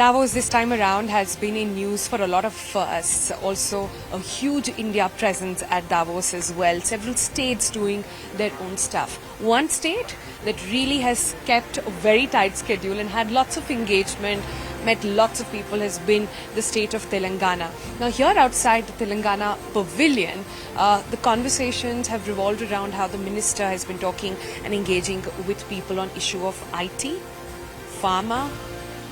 Davos this time around has been in news for a lot of us. Also, a huge India presence at Davos as well. Several states doing their own stuff. One state that really has kept a very tight schedule and had lots of engagement, met lots of people, has been the state of Telangana. Now, here outside the Telangana pavilion, the conversations have revolved around how the minister has been talking and engaging with people on issue of IT, pharma,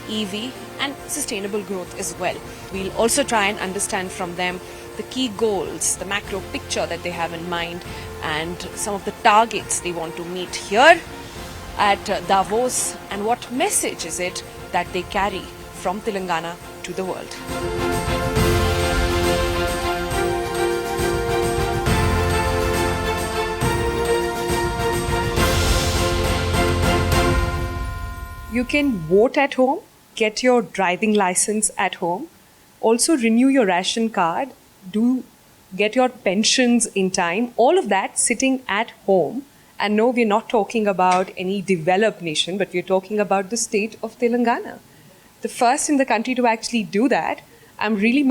EV and sustainable growth as well. We'll also try and understand from them the key goals, the macro picture that they have in mind and some of the targets they want to meet here at Davos and what message is it that they carry from Telangana to the world. You can vote at home, get your driving license at home, also renew your ration card, get your pensions in time, all of that sitting at home. And no, we're not talking about any developed nation, but we're talking about the state of Telangana. The first in the country to actually do that. I'm really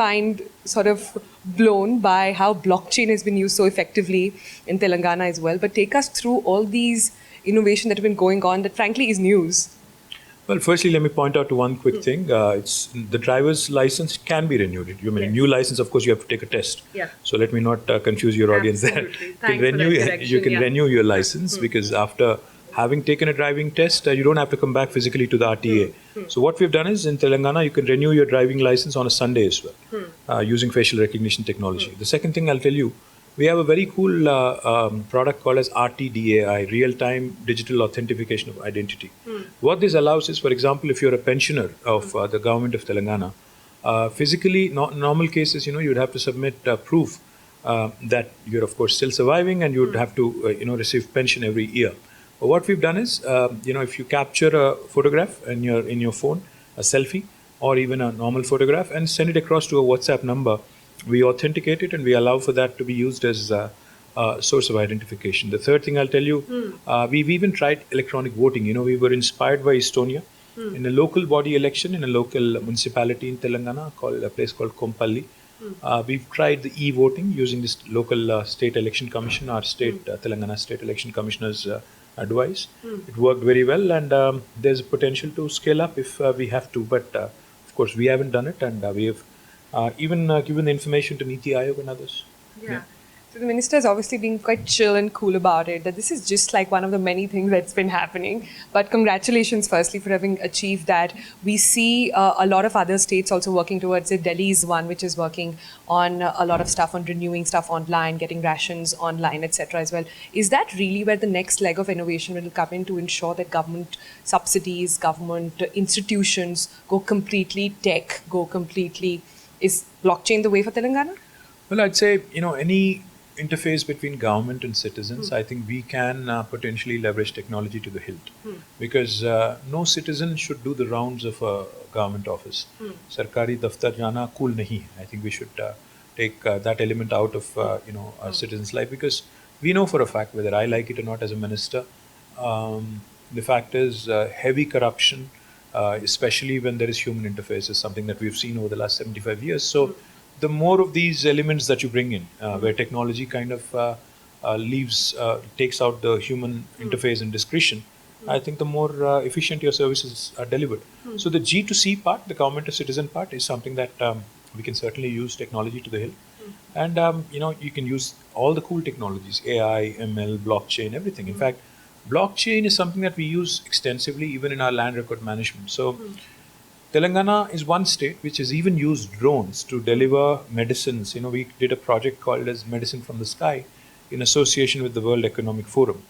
blown by how blockchain has been used so effectively in Telangana as well. But take us through all these innovations that have been going on that frankly is news. Well, firstly, let me point out to one quick thing. It's the driver's license can be renewed. You mean a new license, of course, you have to take a test. Yeah. So let me not confuse your audience there. You can renew your license because after having taken a driving test, you don't have to come back physically to the RTA. So what we've done is in Telangana, you can renew your driving license on a Sunday as well using facial recognition technology. The second thing I'll tell you, we have a very cool product called as RTDAI, Real-Time Digital Authentication of Identity. What this allows is, for example, if you're a pensioner of the government of Telangana, physically, normal cases, you'd have to submit proof that you're, of course, still surviving and you'd have to, receive pension every year. But what we've done is, if you capture a photograph in your phone, a selfie, or even a normal photograph, and send it across to a WhatsApp number, we authenticate it and we allow for that to be used as a source of identification. The third thing I'll tell you, we've even tried electronic voting. We were inspired by Estonia. In a local body election in a local municipality in Telangana, a place called Kompalli. We've tried the e-voting using this local state election commission, our state, Telangana State Election Commissioner's advice. It worked very well and there's potential to scale up if we have to. But of course, we haven't done it and we have even given the information to Niti Aayog and others. Yeah. So the minister has obviously been quite chill and cool about it, that this is just like one of the many things that's been happening. But congratulations firstly for having achieved that. We see a lot of other states also working towards it. Delhi is one which is working on a lot of stuff on renewing stuff online, getting rations online, etc. as well. Is that really where the next leg of innovation will come in to ensure that government subsidies, government institutions go completely tech, is blockchain the way for Telangana? Well, I'd say, any interface between government and citizens, I think we can potentially leverage technology to the hilt. Because no citizen should do the rounds of a government office. Sarkari daftar jana cool nahi hai. I think we should take that element out of, a citizen's life. Because we know for a fact, whether I like it or not as a minister, the fact is heavy corruption, especially when there is human interface, is something that we've seen over the last 75 years. So the more of these elements that you bring in, where technology kind of takes out the human interface and discretion, I think the more efficient your services are delivered. So the G2C part, the government to citizen part, is something that we can certainly use technology to the hill. And, you can use all the cool technologies, AI, ML, blockchain, everything. In fact, blockchain is something that we use extensively even in our land record management. So Telangana is one state which has even used drones to deliver medicines. We did a project called as Medicine from the Sky in association with the World Economic Forum.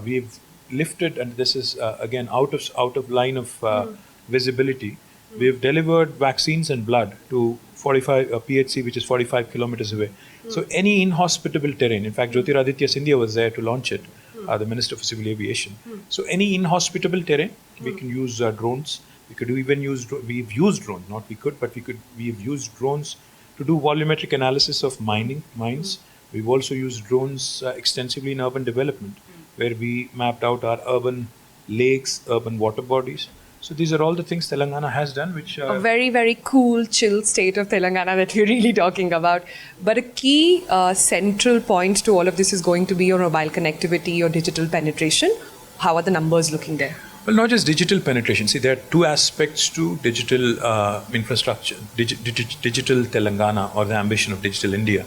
We've lifted, and this is again out of line of visibility, we've delivered vaccines and blood to 45 PHC, which is 45 kilometers away. So any inhospitable terrain, in fact, Jyotiraditya Scindia was there to launch it, the Minister for Civil Aviation. So any inhospitable terrain, we can use drones. We could even we've used drones, not we could, but we've used drones to do volumetric analysis of mines. We've also used drones extensively in urban development, where we mapped out our urban lakes, urban water bodies. So these are all the things Telangana has done, which A very, very cool, chill state of Telangana that we're really talking about. But a key central point to all of this is going to be your mobile connectivity, your digital penetration. How are the numbers looking there? Well, not just digital penetration. See, there are two aspects to digital infrastructure, digital Telangana, or the ambition of digital India.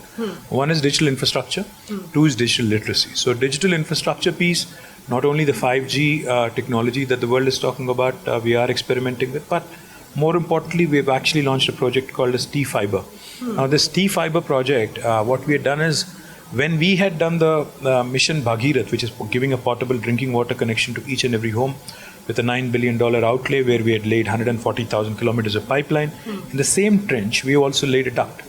One is digital infrastructure, two is digital literacy. So digital infrastructure piece, not only the 5G technology that the world is talking about, we are experimenting with, but more importantly, we've actually launched a project called as T-Fiber. Now, this T-Fiber project, what we had done is, when we had done the mission Bhagirath, which is giving a portable drinking water connection to each and every home with a $9 billion outlay, where we had laid 140,000 kilometers of pipeline, in the same trench, we also laid a duct.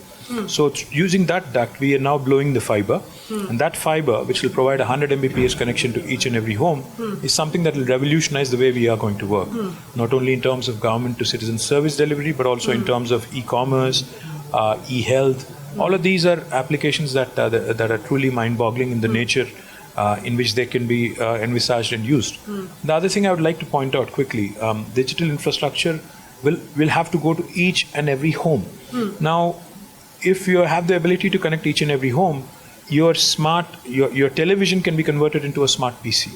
So using that duct, we are now blowing the fiber, and that fiber, which will provide a 100 Mbps connection to each and every home, is something that will revolutionize the way we are going to work. Not only in terms of government to citizen service delivery, but also in terms of e-commerce, e-health. All of these are applications that are truly mind-boggling in the nature in which they can be envisaged and used. The other thing I would like to point out quickly, digital infrastructure will have to go to each and every home. Now, if you have the ability to connect each and every home, your television can be converted into a smart PC.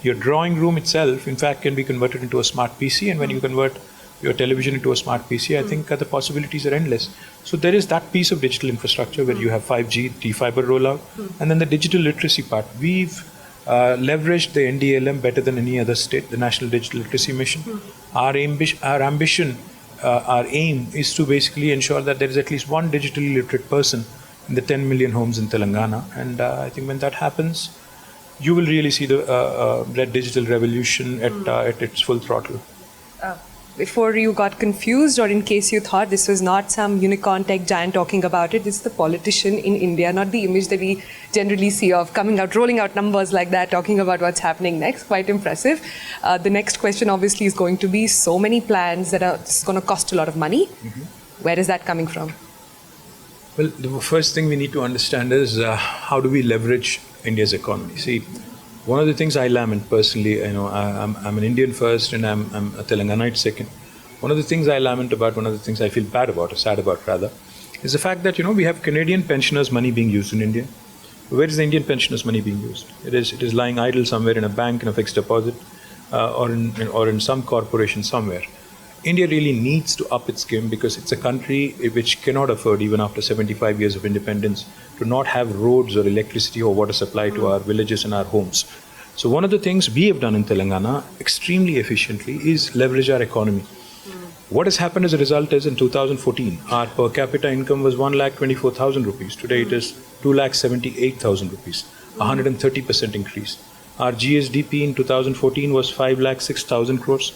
Your drawing room itself, in fact, can be converted into a smart PC, and when you convert your television into a smart PC, I think the possibilities are endless. So there is that piece of digital infrastructure where you have 5G, T-Fiber rollout, and then the digital literacy part. We've leveraged the NDLM better than any other state, the National Digital Literacy Mission. Our ambition, our aim is to basically ensure that there is at least one digitally literate person in the 10 million homes in Telangana. And I think when that happens, you will really see the red digital revolution at its full throttle. Before you got confused, or in case you thought this was not some unicorn tech giant talking about it, this is the politician in India, not the image that we generally see of coming out, rolling out numbers like that, talking about what's happening next. Quite impressive. The next question obviously is going to be so many plans that are going to cost a lot of money. Where is that coming from? Well, the first thing we need to understand is how do we leverage India's economy? See, one of the things I lament personally, I'm an Indian first and I'm a Telanganite second. One of the things I lament about, one of the things I feel bad about, or sad about rather, is the fact that, we have Canadian pensioners' money being used in India. Where is the Indian pensioners' money being used? It is lying idle somewhere in a bank, in a fixed deposit, or in some corporation somewhere. India really needs to up its game, because it's a country which cannot afford, even after 75 years of independence, to not have roads or electricity or water supply to our villages and our homes. So one of the things we have done in Telangana extremely efficiently is leverage our economy. What has happened as a result is, in 2014, our per capita income was 1,24,000 rupees. Today it is 2,78,000 rupees, 130% increase. Our GSDP in 2014 was 5,06,000 crores.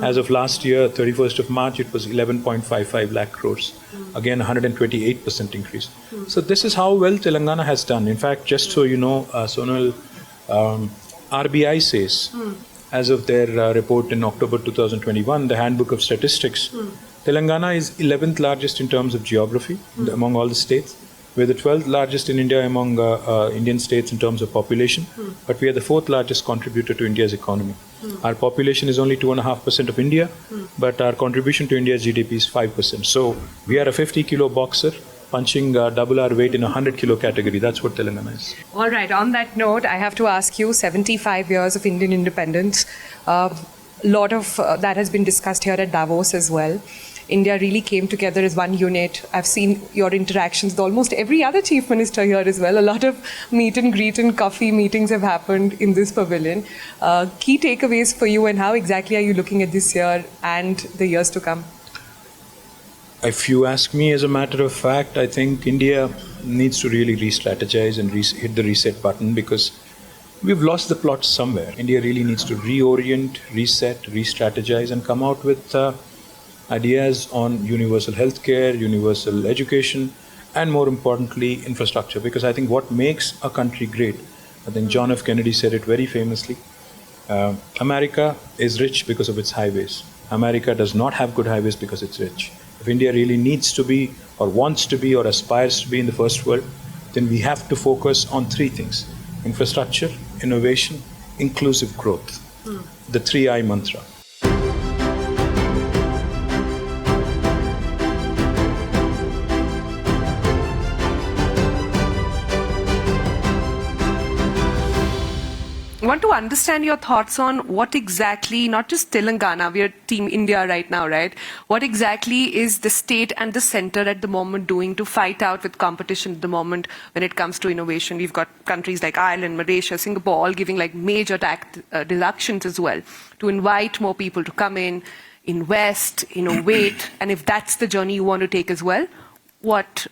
As of last year, 31st of March, it was 11.55 lakh crores. Again, 128% increase. So this is how well Telangana has done. In fact, just so you know, Sonal, RBI says, as of their report in October 2021, the Handbook of Statistics, Telangana is 11th largest in terms of geography among all the states. We're the 12th largest in India among Indian states in terms of population, but we are the 4th largest contributor to India's economy. Our population is only 2.5% of India, but our contribution to India's GDP is 5%. So we are a 50-kilo boxer punching double our weight in a 100-kilo category. That's what Telangana is. All right. On that note, I have to ask you, 75 years of Indian independence, a lot of that has been discussed here at Davos as well. India really came together as one unit. I've seen your interactions with almost every other chief minister here as well. A lot of meet and greet and coffee meetings have happened in this pavilion. Key takeaways for you, and how exactly are you looking at this year and the years to come? If you ask me, as a matter of fact, I think India needs to really re-strategize and hit the reset button, because we've lost the plot somewhere. India really needs to reorient, reset, re-strategize, and come out with ideas on universal healthcare, universal education, and more importantly, infrastructure. Because I think what makes a country great, I think John F. Kennedy said it very famously, America is rich because of its highways. America does not have good highways because it's rich. If India really needs to be, or wants to be, or aspires to be in the first world, then we have to focus on three things: infrastructure, innovation, inclusive growth. The 3I mantra. want to understand your thoughts on what exactly, not just Telangana, we are Team India right now, right? What exactly is the state and the center at the moment doing to fight out with competition at the moment when it comes to innovation? We've got countries like Ireland, Malaysia, Singapore, all giving like major tax deductions as well to invite more people to come in, invest, innovate. And if that's the journey you want to take as well,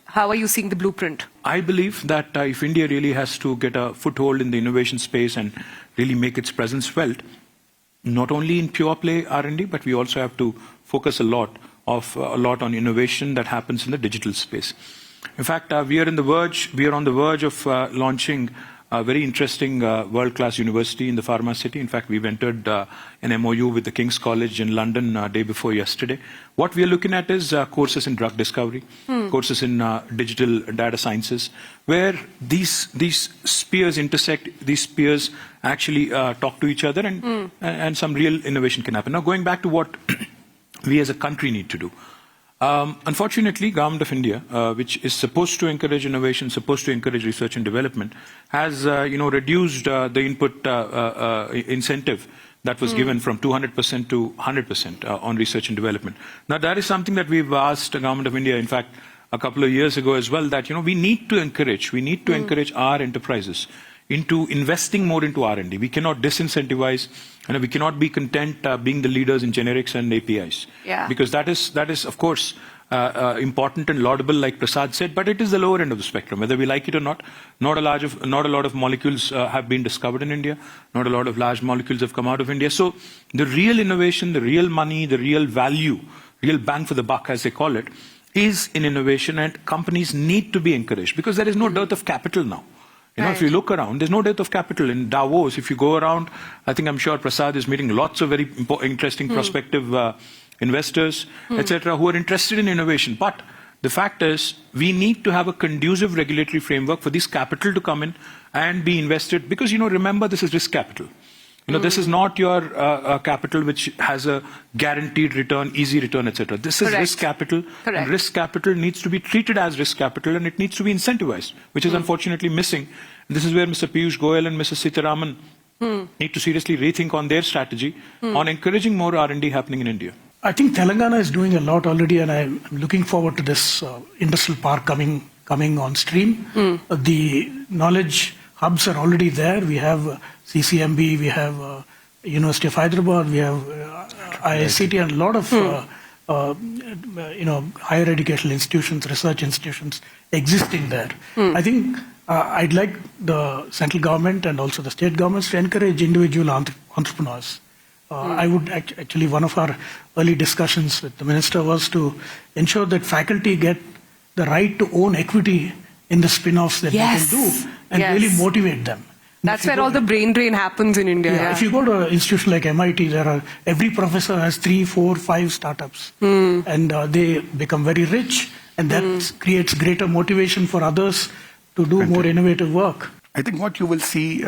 how are you seeing the blueprint? I believe that if India really has to get a foothold in the innovation space and really make its presence felt, not only in pure play R&D, but we also have to focus a lot on innovation that happens in the digital space. In fact, we are on the verge of launching a very interesting world-class university in the Pharma City. In fact, we've entered an MOU with the King's College in London day before yesterday. What we are looking at is courses in drug discovery, courses in digital data sciences, where these spheres intersect, these spheres actually talk to each other, and some real innovation can happen. Now, going back to what we as a country need to do. Unfortunately, Government of India, which is supposed to encourage innovation, supposed to encourage research and development, has reduced the input incentive that was given from 200% to 100% on research and development. Now, that is something that we've asked the Government of India, in fact, a couple of years ago as well, that we need to encourage our enterprises into investing more into R&D. We cannot disincentivize, and we cannot be content being the leaders in generics and APIs. Yeah. Because that is of course, important and laudable, like Prasad said, but it is the lower end of the spectrum, whether we like it or not. Not a lot of molecules have been discovered in India. Not a lot of large molecules have come out of India. So the real innovation, the real money, the real value, real bang for the buck, as they call it, is in innovation, and companies need to be encouraged because there is no dearth of capital now. If you look around, there's no dearth of capital. In Davos, if you go around, I'm sure Prasad is meeting lots of very interesting prospective investors, etc., who are interested in innovation. But the fact is, we need to have a conducive regulatory framework for this capital to come in and be invested. Because, remember, this is risk capital. This is not your capital which has a guaranteed return, easy return, etc. This is risk capital. Correct. And risk capital needs to be treated as risk capital, and it needs to be incentivized, which is unfortunately missing. And this is where Mr. Piyush Goyal and Mrs. Sitaraman need to seriously rethink on their strategy on encouraging more R&D happening in India. I think Telangana is doing a lot already, and I'm looking forward to this industrial park coming on stream. The knowledge hubs are already there. We have CCMB, we have University of Hyderabad, we have IICT, and a lot of higher educational institutions, research institutions existing there. I think I'd like the central government and also the state governments to encourage individual entrepreneurs. I would actually, one of our early discussions with the minister was to ensure that faculty get the right to own equity in the spin-offs that they can do, and really motivate them. That's where all the brain drain happens in India. Yeah, if you go to an institution like MIT, every professor has 3, 4, 5 startups, and they become very rich, and that creates greater motivation for others to do more innovative work. I think what you will see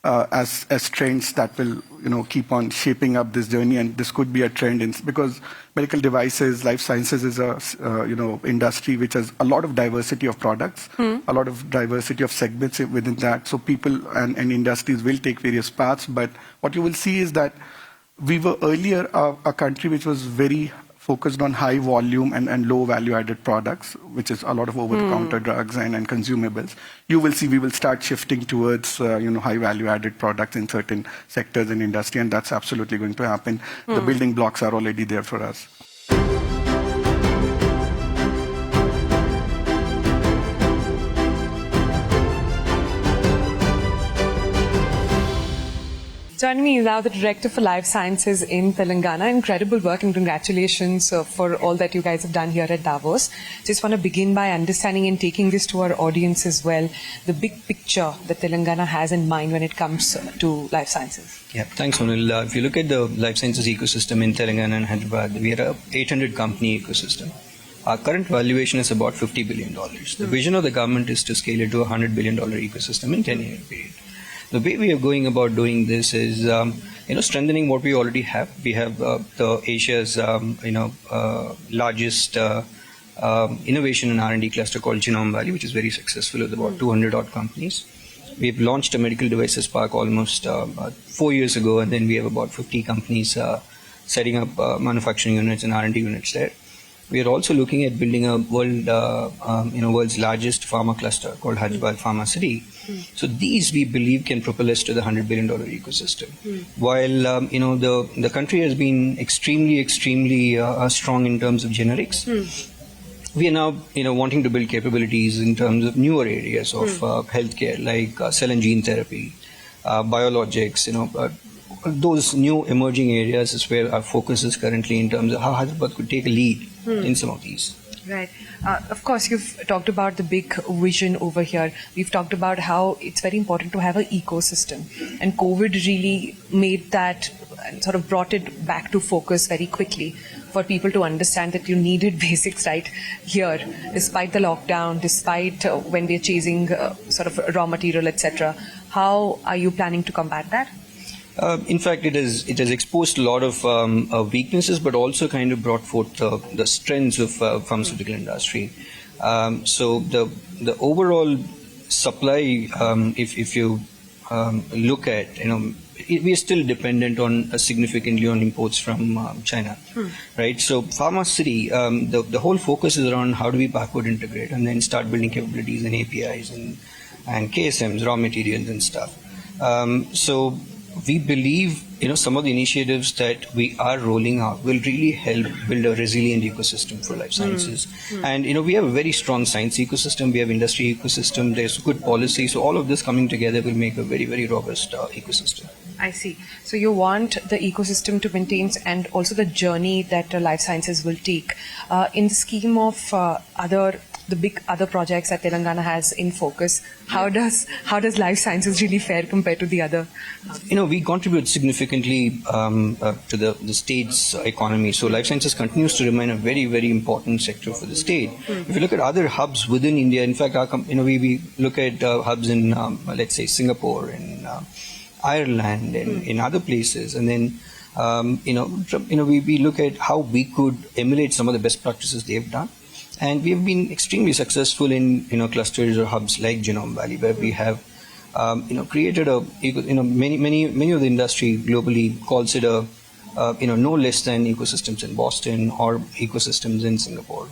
as trends that will keep on shaping up this journey, and this could be a trend because medical devices, life sciences is a industry which has a lot of diversity of products, a lot of diversity of segments within that. So people and industries will take various paths, but what you will see is that we were earlier a country which was very focused on high volume and low value added products, which is a lot of over-the-counter drugs and consumables. You will see we will start shifting towards high value added products in certain sectors in industry, and that's absolutely going to happen. The building blocks are already there for us. Joining me is now the Director for Life Sciences in Telangana. Incredible work, and congratulations for all that you guys have done here at Davos. Just want to begin by understanding and taking this to our audience as well, the big picture that Telangana has in mind when it comes to life sciences. Yeah, thanks, Sonal. If you look at the life sciences ecosystem in Telangana and Hyderabad, we are a 800 company ecosystem. Our current valuation is about $50 billion. The vision of the government is to scale it to a $100 billion ecosystem in 10-year period. The way we are going about doing this is, strengthening what we already have. We have the Asia's, largest innovation and R&D cluster called Genome Valley, which is very successful with about 200 odd companies. We've launched a medical devices park almost 4 years ago, and then we have about 50 companies setting up manufacturing units and R&D units there. We are also looking at building a world's largest pharma cluster called Hyderabad Pharma City. So these, we believe, can propel us to the $100 billion ecosystem. While the country has been extremely strong in terms of generics, we are now wanting to build capabilities in terms of newer areas of healthcare, like cell and gene therapy, biologics. Those new emerging areas is where our focus is currently in terms of how Hyderabad could take a lead in some of these. Right. Of course, you've talked about the big vision over here. We've talked about how it's very important to have an ecosystem. And COVID really made that and sort of brought it back to focus very quickly for people to understand that you needed basics right here, despite the lockdown, despite when we're chasing sort of raw material, etc. How are you planning to combat that? In fact, it has exposed a lot of weaknesses, but also kind of brought forth the strengths of pharmaceutical industry. So the overall supply, if you look at, we are still dependent on significantly on imports from China, right? So Pharma City, the whole focus is around how do we backward integrate and then start building capabilities in APIs and KSMs, raw materials and stuff. So we believe, some of the initiatives that we are rolling out will really help build a resilient ecosystem for life sciences. And, we have a very strong science ecosystem. We have industry ecosystem. There's good policy. So all of this coming together will make a very, very robust ecosystem. I see. So you want the ecosystem to maintain and also the journey that life sciences will take. In the scheme of the big other projects that Telangana has in focus, how does life sciences really fare compared to the other? We contribute significantly to the state's economy. So life sciences continues to remain a very, very important sector for the state. If you look at other hubs within India, in fact, we look at hubs in, let's say, Singapore and Ireland and in other places, and then we look at how we could emulate some of the best practices they've done. And we have been extremely successful in clusters or hubs like Genome Valley, where we have created many of the industry globally calls it a no less than ecosystems in Boston or ecosystems in Singapore.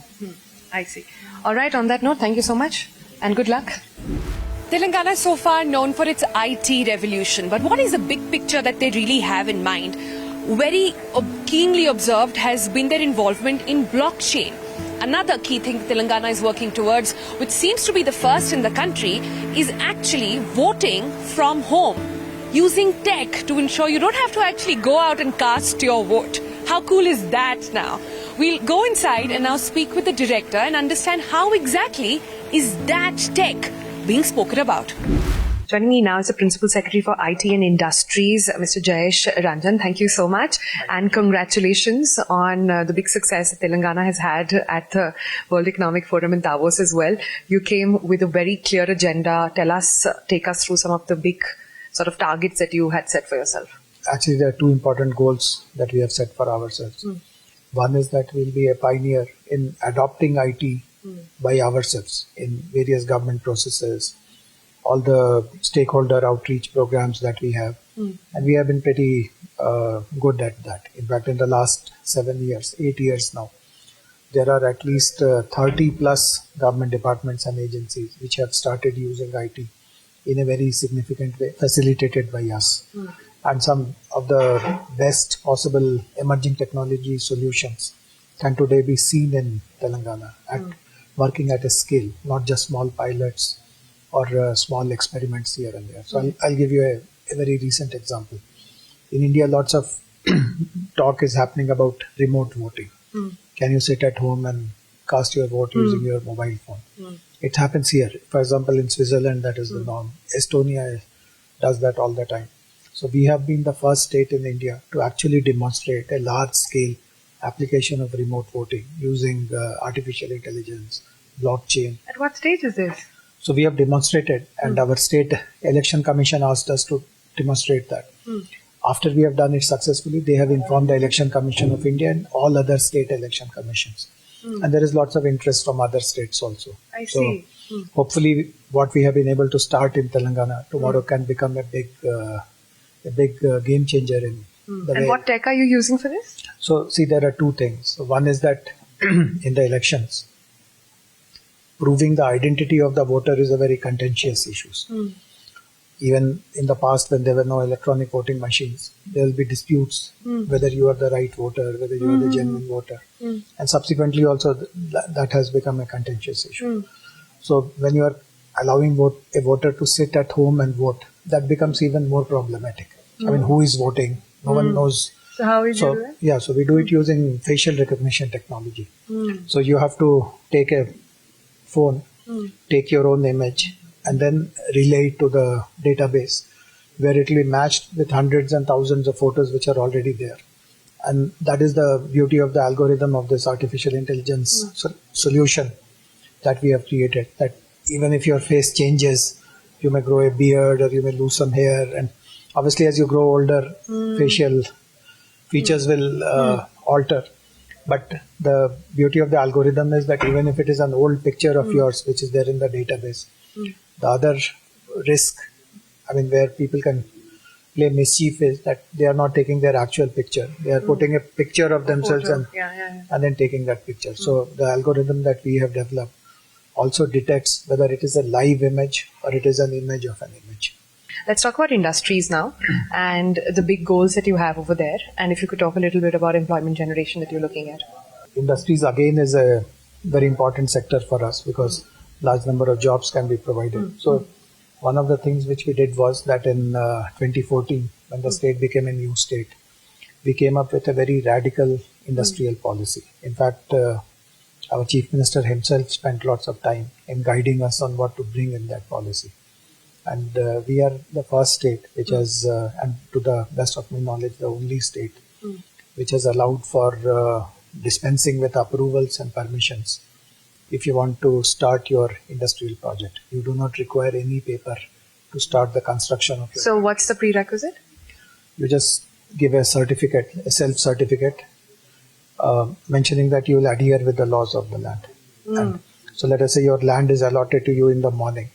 I see. All right. On that note, thank you so much and good luck. Telangana is so far known for its IT revolution, but what is the big picture that they really have in mind? Very keenly observed has been their involvement in blockchain. Another key thing Telangana is working towards, which seems to be the first in the country, is actually voting from home, using tech to ensure you don't have to actually go out and cast your vote. How cool is that now? We'll go inside and now speak with the director and understand how exactly is that tech being spoken about. Joining me now is the Principal Secretary for IT and Industries, Mr. Jayesh Ranjan. Thank you so much and congratulations on the big success that Telangana has had at the World Economic Forum in Davos as well. You came with a very clear agenda. Take us through some of the big sort of targets that you had set for yourself. Actually, there are two important goals that we have set for ourselves. One is that we'll be a pioneer in adopting IT by ourselves in various government processes, all the stakeholder outreach programs that we have. And we have been pretty good at that. In fact, in the last 8 years now, there are at least 30 plus government departments and agencies which have started using IT in a very significant way, facilitated by us. And some of the best possible emerging technology solutions can today be seen in Telangana working at a scale, not just small pilots or small experiments here and there. So I'll give you a very recent example. In India, lots of talk is happening about remote voting. Can you sit at home and cast your vote using your mobile phone? It happens here. For example, in Switzerland, that is the norm. Estonia does that all the time. So we have been the first state in India to actually demonstrate a large-scale application of remote voting using artificial intelligence, blockchain. At what stage is this? So we have demonstrated, and our state election commission asked us to demonstrate that. After we have done it successfully, they have informed the Election Commission of India and all other state election commissions. And there is lots of interest from other states also. I see. Hopefully, what we have been able to start in Telangana tomorrow can become a big game changer in the way. And what tech are you using for this? So, see, there are two things. So one is that in the elections, proving the identity of the voter is a very contentious issue. Even in the past, when there were no electronic voting machines, there will be disputes whether you are the right voter, whether you are the genuine voter. And subsequently also, that has become a contentious issue. So when you are allowing a voter to sit at home and vote, that becomes even more problematic. I mean, who is voting? No one knows. So how is it? Yeah, so we do it using facial recognition technology. So you have to take a phone, take your own image, and then relay it to the database, where it will be matched with hundreds and thousands of photos which are already there. And that is the beauty of the algorithm of this artificial intelligence solution that we have created. That even if your face changes, you may grow a beard or you may lose some hair, and obviously as you grow older, facial features will alter. But the beauty of the algorithm is that even if it is an old picture of yours which is there in the database, the other risk, I mean, where people can play mischief is that they are not taking their actual picture. They are putting a picture of themselves and then taking that picture. So the algorithm that we have developed also detects whether it is a live image or it is an image of an image. Let's talk about industries now and the big goals that you have over there. And if you could talk a little bit about employment generation that you're looking at. Industries again is a very important sector for us because large number of jobs can be provided. So one of the things which we did was that in 2014, when the state became a new state, we came up with a very radical industrial policy. In fact, our chief minister himself spent lots of time in guiding us on what to bring in that policy. And we are the first state which has, and to the best of my knowledge, the only state which has allowed for dispensing with approvals and permissions. If you want to start your industrial project, you do not require any paper to start the construction of it. So what's the prerequisite? You just give a certificate, a self-certificate, mentioning that you will adhere with the laws of the land. And so let us say your land is allotted to you in the morning.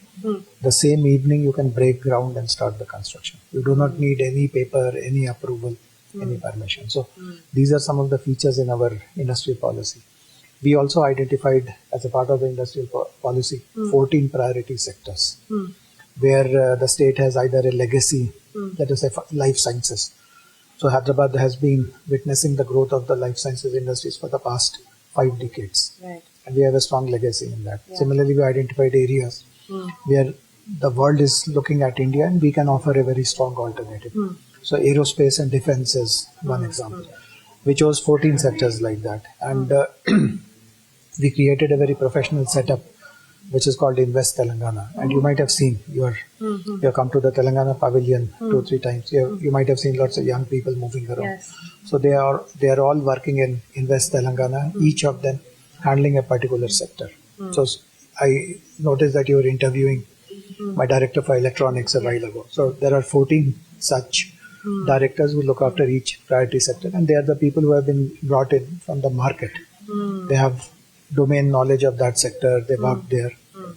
The same evening you can break ground and start the construction. You do not need any paper, any approval, any permission. So these are some of the features in our industrial policy. We also identified as a part of the industrial policy 14 priority sectors where the state has either a legacy, that is life sciences. So Hyderabad has been witnessing the growth of the life sciences industries for the past 5 decades. Right. And we have a strong legacy in that. Yeah. Similarly, we identified areas where the world is looking at India and we can offer a very strong alternative. So aerospace and defense is one example. We chose 14 sectors like that. And we created a very professional setup which is called Invest Telangana. And you might have seen, you have come to the Telangana pavilion 2-3 times. You might have seen lots of young people moving around. Yes. So they are all working in Invest Telangana, each of them handling a particular sector. So I noticed that you were interviewing my director for electronics a while ago. So there are 14 such directors who look after each priority sector, and they are the people who have been brought in from the market. They have domain knowledge of that sector, they work there.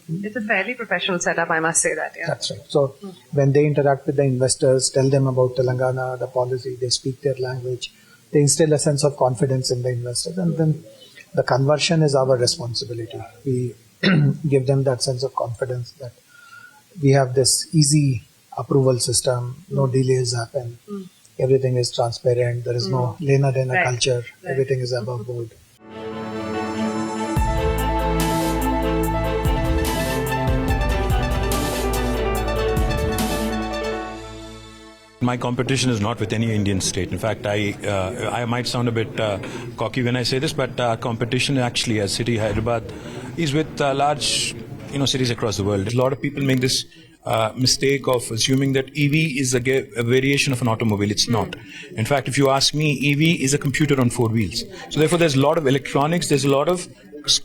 It's a fairly professional setup, I must say that. Yeah. That's right. So when they interact with the investors, tell them about Telangana, the policy, they speak their language, they instill a sense of confidence in the investors, and then the conversion is our responsibility. We give them that sense of confidence that we have this easy approval system, no delays happen, everything is transparent, there is no lena-dena culture, everything is above board. My competition is not with any Indian state. In fact, I might sound a bit cocky when I say this, but our competition actually as city Hyderabad is with large cities across the world. A lot of people make this mistake of assuming that EV is a variation of an automobile. It's not. In fact, if you ask me, EV is a computer on 4 wheels. So therefore, there's a lot of electronics, there's a lot of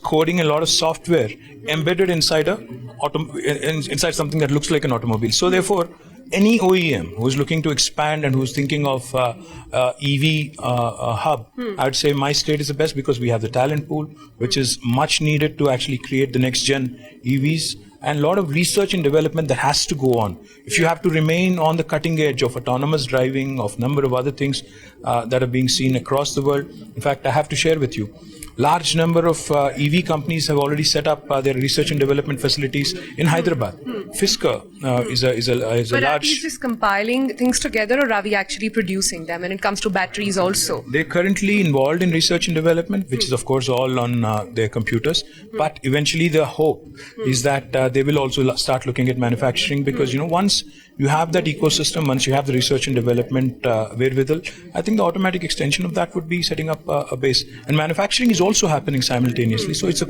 coding, a lot of software embedded inside inside something that looks like an automobile. So therefore, any OEM who's looking to expand and who's thinking of EV hub, I'd say my state is the best because we have the talent pool, which is much needed to actually create the next gen EVs, and a lot of research and development that has to go on. If you have to remain on the cutting edge of autonomous driving, of number of other things that are being seen across the world. In fact, I have to share with you, large number of EV companies have already set up their research and development facilities in Hyderabad. Fisker is a But are large... we just compiling things together, or are we actually producing them? When it comes to batteries also. They're currently involved in research and development, which is of course all on their computers. But eventually the hope is that they will also start looking at manufacturing, because once you have that ecosystem, once you have the research and development wherewithal, I think the automatic extension of that would be setting up a base. And manufacturing is also happening simultaneously. So it's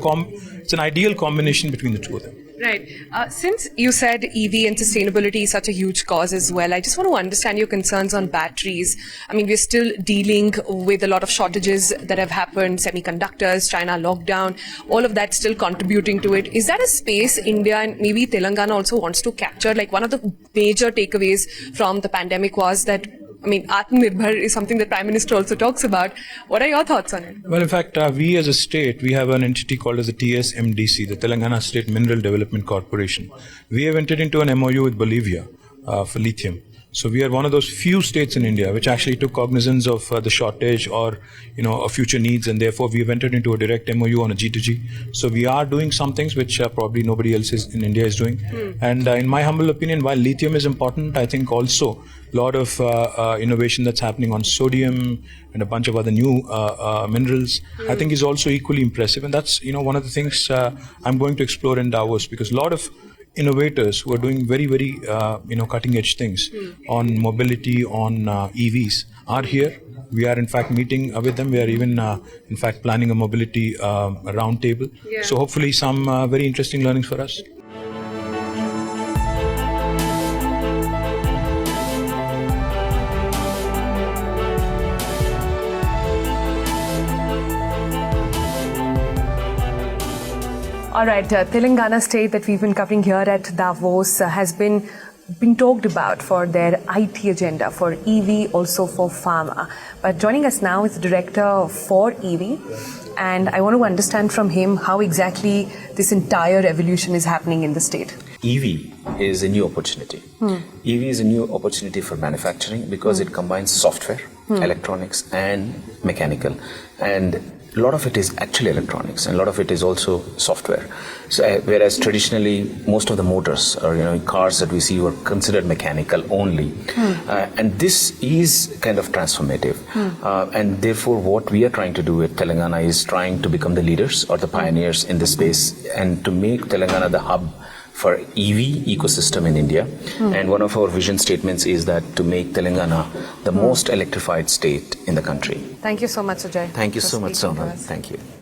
an ideal combination between the two of them. Right. Since you said EV and sustainability is such a huge cause as well, I just want to understand your concerns on batteries. I mean, we're still dealing with a lot of shortages that have happened, semiconductors, China lockdown, all of that still contributing to it. Is that a space India and maybe Telangana also wants to capture? Like, one of the major takeaways from the pandemic was that, I mean, Atmanirbhar is something that Prime Minister also talks about. What are your thoughts on it? Well, in fact, we as a state, we have an entity called as the TSMDC, the Telangana State Mineral Development Corporation. We have entered into an MOU with Bolivia for lithium. So we are one of those few states in India which actually took cognizance of the shortage or future needs, and therefore we have entered into a direct MOU on a G2G. So we are doing some things which probably nobody else in India is doing. And in my humble opinion, while lithium is important, I think also a lot of innovation that's happening on sodium and a bunch of other new minerals, I think is also equally impressive. And that's one of the things I'm going to explore in Davos, because a lot of innovators who are doing very, very cutting edge things on mobility, on EVs are here. We are in fact meeting with them. We are even in fact planning a mobility roundtable. Yeah. So hopefully some very interesting learnings for us. All right, Telangana state that we've been covering here at Davos has been talked about for their IT agenda, for EV, also for pharma. But joining us now is the director for EV, and I want to understand from him how exactly this entire revolution is happening in the state. EV is a new opportunity. EV is a new opportunity for manufacturing because it combines software, electronics and mechanical, and a lot of it is actually electronics and a lot of it is also software. So whereas traditionally most of the motors or cars that we see were considered mechanical only, and this is kind of transformative, and therefore what we are trying to do at Telangana is trying to become the leaders or the pioneers in this space and to make Telangana the hub for EV ecosystem in India. And one of our vision statements is that to make Telangana the most electrified state in the country. Thank you so much, Ajay. Thank you so much, for speaking to Soman. us. Thank you.